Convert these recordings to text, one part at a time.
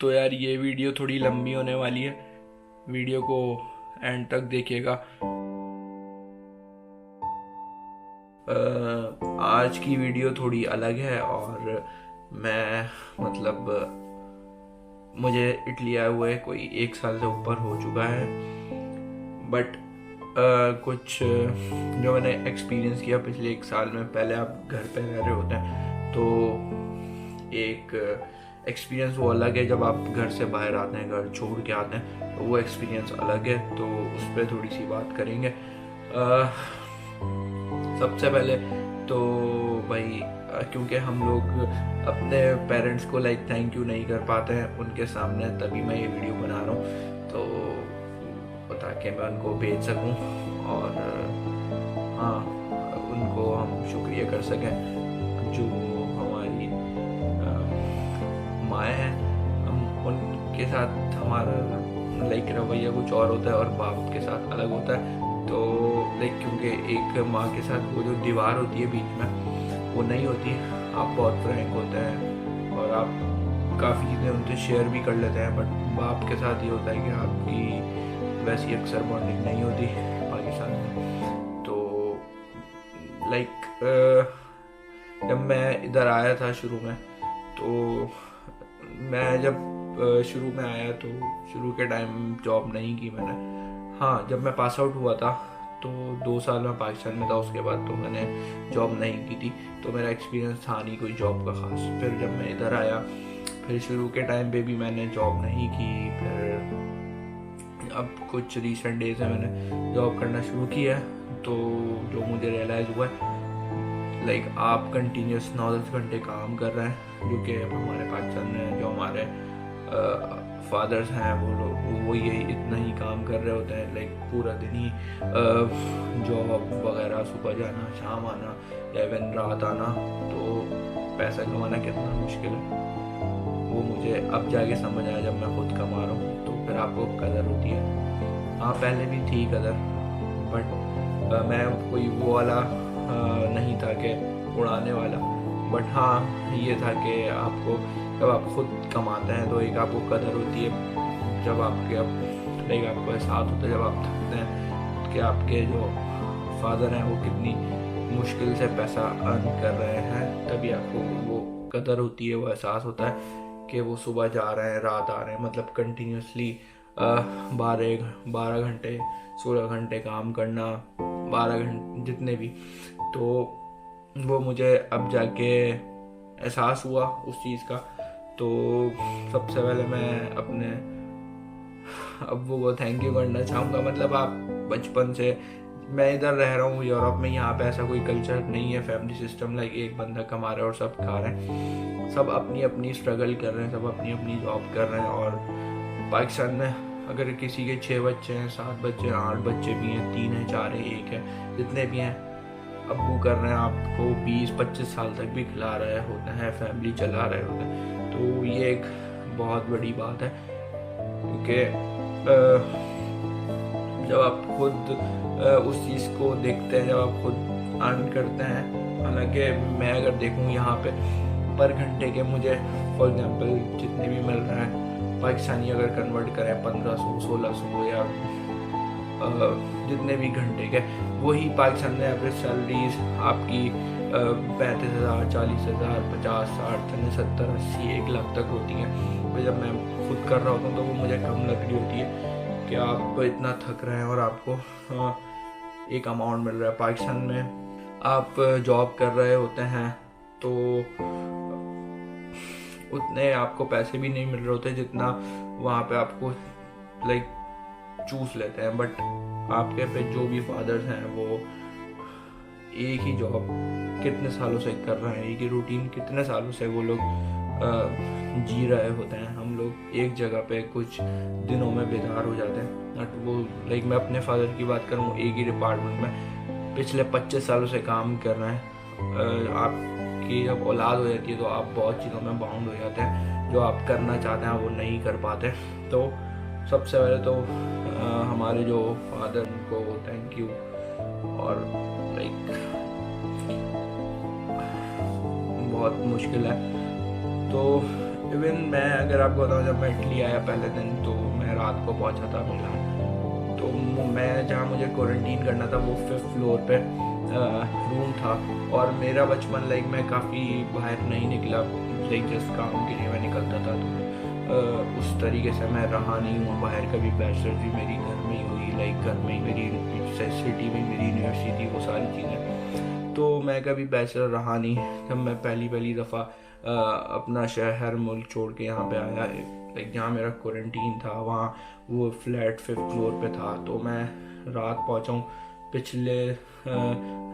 तो यार ये वीडियो थोड़ी लंबी होने वाली है। वीडियो को एंड तक देखिएगा। आज की वीडियो थोड़ी अलग है और मैं मतलब मुझे इटली आए हुए कोई 1 साल से ऊपर हो चुका है। बट कुछ जो मैंने एक्सपीरियंस किया पिछले 1 साल में, पहले आप घर पे रह रहे होते हैं तो एक एक्सपीरियंस वो अलग है। जब आप घर से बाहर आते हैं, घर छोड़ के आते हैं, तो वो एक्सपीरियंस अलग है। तो उस पर थोड़ी सी बात करेंगे। सबसे पहले तो भाई क्योंकि हम लोग अपने पेरेंट्स को लाइक थैंक यू नहीं कर पाते हैं उनके सामने, तभी मैं ये वीडियो बना रहा हूँ, तो ताकि मैं उनको भेज सकूँ और हाँ, उनको हम शुक्रिया कर सकें जो हमारी माएँ हैं। हम उनके साथ हमारा लाइक रवैया कुछ और होता है और बाप के साथ अलग होता है। तो लाइक क्योंकि एक माँ के साथ वो जो दीवार होती है बीच में, वो नहीं होती। आप बहुत फ्रैंक होते हैं और आप काफ़ी चीज़ें उनसे शेयर भी कर लेते हैं। बट बाप के साथ ये होता है कि आपकी वैसी अक्सर बॉन्डिंग नहीं होती पाकिस्तान में। तो लाइक जब मैं इधर आया था शुरू में, तो मैं जब शुरू में आया तो शुरू के टाइम जॉब नहीं की मैंने। हाँ, जब मैं पास आउट हुआ था तो 2 साल में पाकिस्तान में था, उसके बाद तो मैंने जॉब नहीं की थी, तो मेरा एक्सपीरियंस था नहीं कोई जॉब का ख़ास। फिर जब मैं इधर आया, फिर शुरू के टाइम पे भी मैंने जॉब नहीं की। फिर अब कुछ रिसेंट डेज में मैंने जॉब करना शुरू किया है। तो जो मुझे रियलाइज़ हुआ है, लाइक आप कंटिन्यूस 9-10 घंटे काम कर रहे हैं, जो कि हमारे पाकिस्तान में जो हमारे फादर्स हैं वो लोग वो ये इतना ही काम कर रहे होते हैं। लाइक पूरा दिन ही जॉब वगैरह, सुबह जाना शाम आना या इवन रात आना। तो पैसा कमाना कितना मुश्किल है वो मुझे अब जाके समझ आया जब मैं खुद कमा रहा हूँ। तो फिर आपको कदर होती है। हाँ, पहले भी थी कदर, बट मैं कोई वो वाला नहीं था कि उड़ाने वाला। बट हाँ, ये था कि आपको जब आप खुद कमाते हैं तो एक आपको कदर होती है। जब आपके लाइक आपको एहसास होता है जब आप थकते हैं कि आपके जो फादर हैं वो कितनी मुश्किल से पैसा अर्न कर रहे हैं, तभी आपको वो कदर होती है, वो एहसास होता है कि वो सुबह जा रहे हैं रात आ रहे हैं। मतलब कंटिन्यूसली 12 घंटे 16 घंटे काम करना, 12 घंटे जितने भी। तो वो मुझे अब जाके एहसास हुआ उस चीज़ का। तो सबसे पहले मैं अपने अब्बू को थैंक यू करना चाहूँगा। मतलब आप बचपन से, मैं इधर रह रहा हूँ यूरोप में, यहाँ पे ऐसा कोई कल्चर नहीं है फैमिली सिस्टम लाइक एक बंदा कमा रहा है और सब खा रहे हैं। सब अपनी अपनी स्ट्रगल कर रहे हैं, सब अपनी अपनी जॉब कर रहे हैं। और पाकिस्तान में अगर किसी के 6 बच्चे हैं, 7 बच्चे हैं, 8 बच्चे भी हैं, 3 हैं, 4 हैं, 1 है, जितने भी हैं, अब्बू कर रहे हैं आपको 20-25 साल तक भी खिला रहे होते हैं, फैमिली चला रहे होते हैं। तो ये एक बहुत बड़ी बात है। क्योंकि जब आप खुद उस चीज़ को देखते हैं, जब आप खुद अर्न करते हैं। हालांकि मैं अगर देखूँ यहाँ पे पर घंटे के मुझे फॉर एग्जांपल जितने भी मिल रहा है, पाकिस्तानी अगर कन्वर्ट करें 1500 1600 या जितने भी घंटे के, वही पाकिस्तान में एवरेज सैलरीज आपकी 35,000 40,000 50 60 70 80 1 लाख तक होती हैं। तो जब मैं खुद कर रहा होता हूँ तो वो मुझे कम लग रही होती है कि आप इतना थक रहे हैं और आपको एक अमाउंट मिल रहा है। पाकिस्तान में आप जॉब कर रहे होते हैं तो उतने आपको पैसे भी नहीं मिल रहे होते जितना वहाँ पे आपको लाइक चूस लेते हैं। बट आपके पे जो भी फादर्स हैं वो एक ही जॉब कितने सालों से कर रहे हैं, एक ही रूटीन कितने सालों से वो लोग जी रहे होते हैं। हम लोग एक जगह पे कुछ दिनों में बेदार हो जाते हैं। बट वो लाइक मैं अपने फादर की बात करूँ, एक ही डिपार्टमेंट में पिछले 25 सालों से काम कर रहे हैं। आपकी जब औलाद हो जाती है तो आप बहुत चीज़ों में बाउंड हो जाते हैं, जो आप करना चाहते हैं वो नहीं कर पाते। तो सबसे पहले तो हमारे जो फादर उनको थैंक यू। और लाइक बहुत मुश्किल है। तो इवन मैं अगर आपको बताऊँ, जब मैं इटली आया पहले दिन तो मैं रात को पहुंचा था मिलान। तो मैं जहाँ मुझे क्वारंटीन करना था वो 5th फ्लोर पे रूम था। और मेरा बचपन लाइक मैं काफ़ी बाहर नहीं निकला, लाइक जस्ट काम के लिए मैं निकलता था। तो उस तरीके से मैं रहा नहीं हूँ बाहर कभी। बैचलर भी मेरी घर में ही हुई, लाइक घर में ही मेरी सिटी में मेरी यूनिवर्सिटी थी, वो सारी चीज़ें। तो मैं कभी बैचलर रहा नहीं। जब मैं पहली दफ़ा अपना शहर मुल्क छोड़ के यहाँ पे आया, लाइक जहाँ मेरा क्वारंटीन था वहाँ वो फ्लैट 5th फ्लोर पे था। तो मैं रात पहुँचा हूँ, पिछले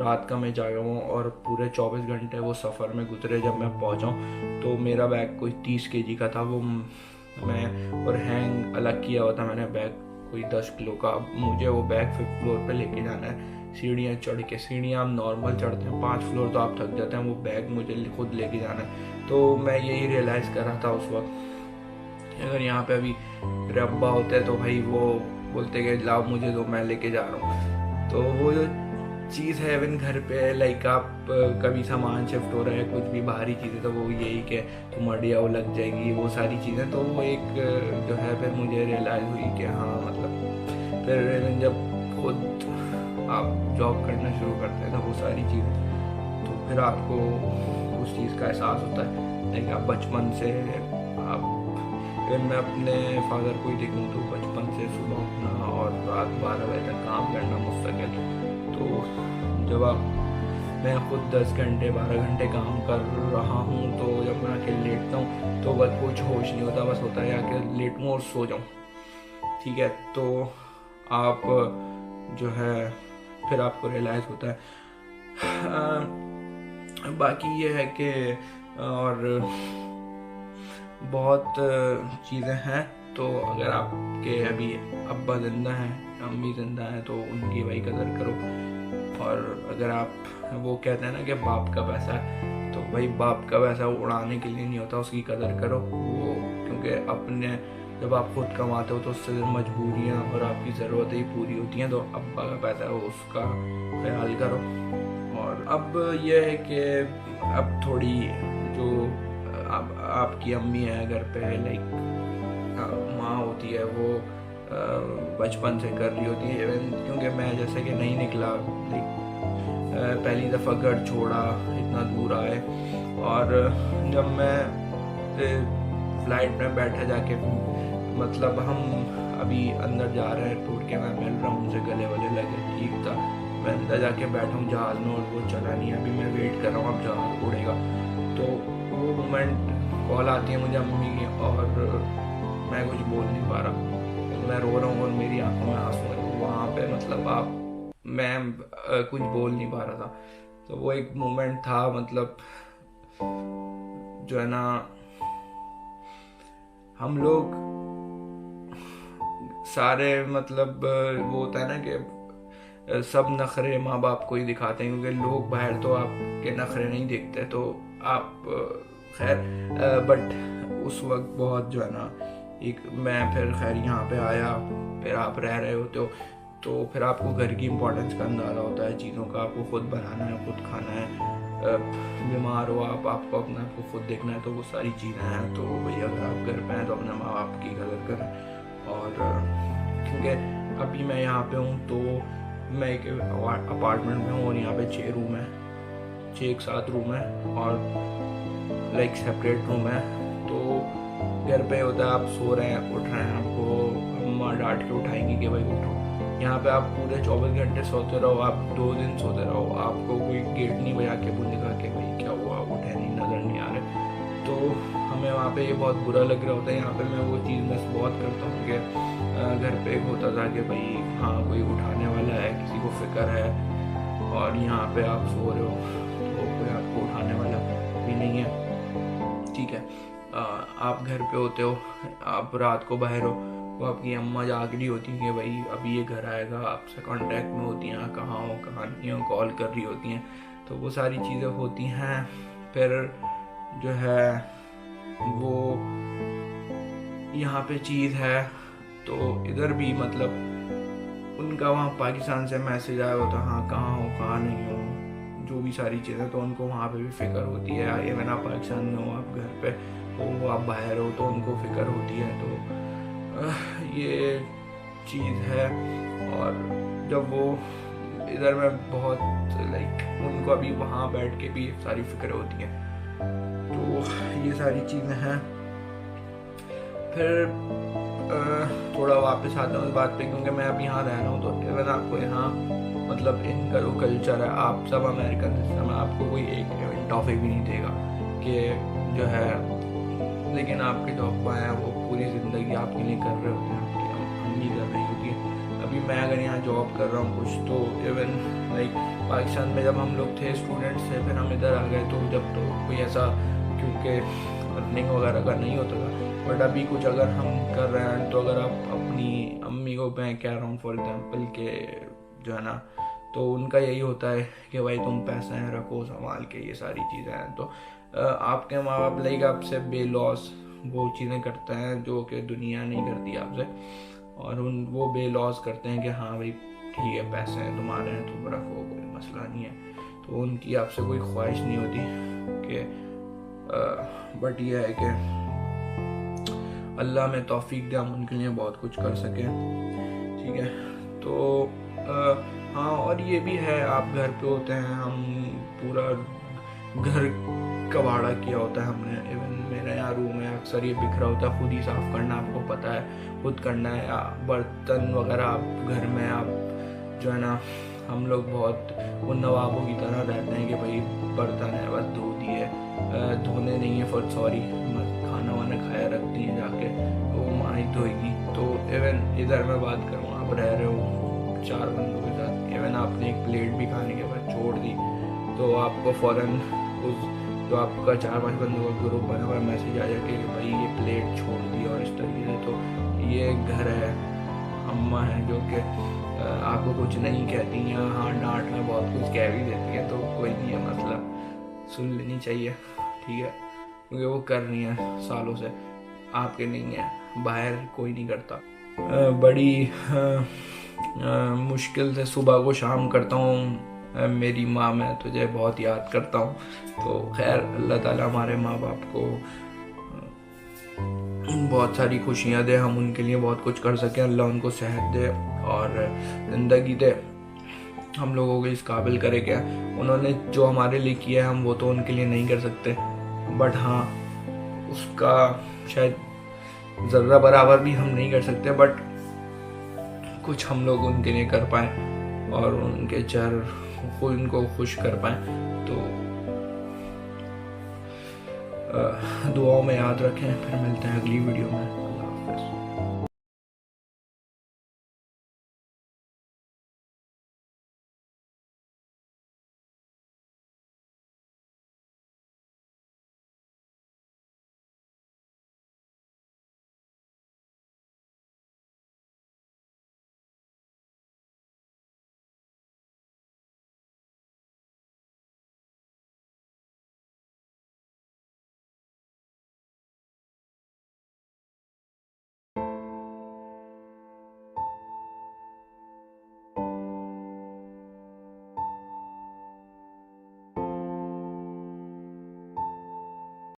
रात का मैं जागा हूँ और पूरे 24 घंटे वो सफ़र में गुजरे। जब मैं पहुँचा हूँ तो मेरा बैग कोई 30 kg का था, वो मैं और हैंग अलग किया हुआ था मैंने बैग कोई 10 किलो का। अब मुझे वो बैग 5th फ्लोर पे लेके जाना है, सीढ़ियाँ चढ़ के। सीढ़ियाँ आप नॉर्मल चढ़ते हैं 5 फ्लोर तो आप थक जाते हैं, वो बैग मुझे खुद लेके जाना है। तो मैं यही रियलाइज़ कर रहा था उस वक्त, अगर यहाँ पे अभी मेरे अब्बा होते तो भाई वो बोलते कि लाओ मुझे दो, मैं लेके जा रहा हूँ। तो वो जो चीज़ है इवन घर पे, लाइक आप कभी सामान शिफ्ट हो रहा है, कुछ भी बाहरी चीज़ें, तो वो यही कि तुम अड़िया वो लग जाएगी, वो सारी चीज़ें। तो वो एक जो है फिर मुझे रियलाइज़ हुई कि हाँ मतलब फिर इवन जब खुद आप जॉब करना शुरू करते हैं तो वो सारी चीज़ें, तो फिर आपको उस चीज़ का एहसास होता है। लाइक आप बचपन से आप, इवन मैं अपने फादर को ही देखूँ तो बचपन से सुबह उठना और रात 12 बजे तक काम करना मुस्तकिल। तो जब आप, मैं खुद 10 घंटे 12 घंटे काम कर रहा हूँ, तो जब मैं आके लेटता हूँ तो बस कुछ होश नहीं होता, बस होता है आके लेटूँ और सो जाऊँ। ठीक है, तो आप जो है फिर आपको रियलाइज़ होता है। बाकी ये है कि और बहुत चीज़ें हैं। तो अगर आपके अभी अब्बा ज़िंदा हैं, अम्मी ज़िंदा हैं, तो उनकी भाई कदर करो। और अगर आप, वो कहते हैं ना कि बाप का पैसा है, तो भाई बाप का पैसा उड़ाने के लिए नहीं होता, उसकी कदर करो। वो क्योंकि अपने जब आप खुद कमाते हो तो उससे मजबूरियाँ और आपकी ज़रूरतें ही पूरी होती हैं। तो अब्बा का पैसा है उसका ख्याल करो। और अब यह है कि अब थोड़ी जो आपकी अम्मी है घर पे, लाइक माँ होती है, वो बचपन से कर रही होती है। इवन क्योंकि मैं जैसे कि नहीं निकला, लाइक पहली दफ़ा घर छोड़ा, इतना दूर आए, और जब मैं फ्लाइट में बैठा जाके, मतलब हम अभी अंदर जा रहे हैं एयरपोर्ट के, मैं मिल रहा हूँ उनसे, गले वाले लगे, ठीक था। मैं अंदर जाके बैठा हूँ जहाज़ में और वो चला नहीं है, अभी मैं वेट कर रहा हूँ अब जहाज़ उड़ेगा। तो वो मोमेंट, कॉल आती है मुझे अम्मी की और मैं कुछ बोल नहीं पा रहा, मैं रो रहा हूँ और मेरी आंखों में आंसू है। वहाँ पे मतलब मैं कुछ बोल नहीं पा रहा था। तो वो एक मोमेंट था, मतलब जो है ना, हम लोग सारे, मतलब वो होता है ना कि सब नखरे माँ बाप को ही दिखाते हैं, क्योंकि लोग बाहर तो आपके नखरे नहीं देखते। तो आप खैर, बट उस वक्त बहुत जो है ना, एक मैं फिर खैर यहाँ पे आया, फिर आप रह रहे होते हो, तो फिर आपको घर की इम्पोर्टेंस का अंदाज़ा होता है चीज़ों का। आपको खुद बनाना है, खुद खाना है, बीमार हो आपको अपने आप को खुद देखना है, तो वो सारी चीज़ें हैं। तो भैया अगर आप घर पे हैं तो अपने माँ बाप की कदर करें। और क्योंकि अभी मैं यहाँ पे हूँ, तो मैं एक अपार्टमेंट में हूँ और यहाँ पे 6 रूम है, 6 एक साथ रूम है और लाइक सेपरेट रूम है। तो घर पे होता है आप सो रहे हैं, उठ रहे हैं, आपको अम्मा डांट के उठाएंगी कि भाई उठो। यहाँ पे आप पूरे 24 घंटे सोते रहो, आप 2 दिन सोते रहो, आपको कोई गेट नहीं बजा के बोलेगा कि भाई क्या हुआ, उठे नहीं, नज़र नहीं आ रहे। तो हमें वहाँ पे ये बहुत बुरा लग रहा होता है। यहाँ पे मैं वो चीज़ मिस बहुत करता हूँ कि घर पे होता था कि भाई हाँ कोई उठाने वाला है, किसी को फिक्र है, और यहाँ पे आप सो रहे हो तो कोई आपको उठाने वाला भी नहीं है। ठीक है, आप घर पे होते हो, आप रात को बाहर हो, वो आपकी अम्मा जाग रही होती हैं कि भाई अभी ये घर आएगा, आपसे कांटेक्ट में होती हैं, कहाँ हो कहाँ नहीं हो, कॉल कर रही होती हैं। तो वो सारी चीज़ें होती हैं। फिर जो है वो यहाँ पे चीज़ है, तो इधर भी मतलब उनका वहाँ पाकिस्तान से मैसेज आया होता, हाँ कहाँ हो कहाँ नहीं हो, जो भी सारी चीज़ें, तो उनको वहाँ पे भी फिक्र होती है। इवन आप पाकिस्तान में हो, आप घर पे तो आप बाहर हो तो उनको फिक्र होती है। तो ये चीज़ है। और जब वो इधर में बहुत लाइक उनको अभी वहाँ बैठ के भी सारी फिक्र होती हैं। तो ये सारी चीज़ें हैं। फिर थोड़ा वापस आता हूँ इस बात पे, क्योंकि मैं अब यहाँ रह रहा हूँ तो इवन आपको यहाँ मतलब इनका जो कल्चर है, आप सब अमेरिकन सिस्टम है, आपको कोई एक टॉफी भी नहीं देगा कि जो है, लेकिन आपके जो अब्बा हैं वो पूरी ज़िंदगी आपके लिए कर रहे होते हैं, आपकी अम्मी कर रही होती है। अभी मैं अगर यहाँ जॉब कर रहा हूँ कुछ, तो इवन लाइक पाकिस्तान में जब हम लोग थे स्टूडेंट्स थे, फिर हम इधर आ गए तो जब तो कोई ऐसा क्योंकि अर्निंग वगैरह का नहीं होता था, बट अभी कुछ अगर हम कर रहे हैं तो अगर आप अपनी अम्मी को, मैं कह रहा हूँ फॉर एग्जांपल के जो है ना, तो उनका यही होता है कि भाई तुम पैसे हैं रखो संभाल के, ये सारी चीज़ें हैं। तो आपके माँ बाप लाइक आपसे बेलॉस वो चीज़ें करते हैं जो कि दुनिया नहीं करती आपसे, और वो बेलॉस करते हैं कि हाँ भाई ठीक है पैसे हैं तुम्हारे हैं तुम रखो, कोई मसला नहीं है। तो उनकी आपसे कोई ख्वाहिश नहीं होती कि बट ये है कि अल्लाह में तौफीक दे हम उनके लिए बहुत कुछ कर सकें, ठीक है। तो हाँ, और ये भी है आप घर पे होते हैं, हम पूरा घर कबाड़ा किया होता है हमने। इवन मेरे यहाँ रूम है, अक्सर ये बिखरा होता है, खुद ही साफ़ करना आपको पता है, खुद करना है। बर्तन वगैरह आप घर में आप जो है ना, हम लोग बहुत वो नवाबों की तरह रहते हैं कि भाई बर्तन है बस धो दिए, धोने नहीं है फॉर सॉरी, खाना वाना खाया रख दिए जाके, वो माँ ही धोएगी। तो इवन इधर मैं बात करूँ, आप रह रहे हो 4 बंदों के साथ, इवन आपने एक प्लेट भी खाने के बाद छोड़ दी तो आपको फ़ौरन उस जो आपका 4-5 बंदों का ग्रुप बना हुआ मैसेज आ जाए कि भाई ये प्लेट छोड़ दी और इस तरीके से। तो ये घर है, अम्मा है जो कि आपको कुछ नहीं कहती हैं, हाँ डांट में बहुत कुछ कह भी देती है, तो कोई नहीं है मसला, सुन लेनी चाहिए, ठीक है, क्योंकि वो कर रही हैं सालों से, आपके नहीं है, बाहर कोई नहीं करता। बड़ी मुश्किल से सुबह को शाम करता हूँ, मेरी माँ मैं तुझे बहुत याद करता हूँ। तो खैर अल्लाह ताला हमारे माँ बाप को बहुत सारी खुशियाँ दे, हम उनके लिए बहुत कुछ कर सकें, अल्लाह उनको सेहत दे और ज़िंदगी दे, हम लोगों को इस काबिल करे। क्या उन्होंने जो हमारे लिए किया है हम वो तो उनके लिए नहीं कर सकते, बट हाँ उसका शायद ज़र्रा बराबर भी हम नहीं कर सकते, बट कुछ हम लोग उनके लिए कर पाए और उनके चेहरे उनको खुश कर पाए। तो दुआओं में याद रखें, फिर मिलते हैं अगली वीडियो में।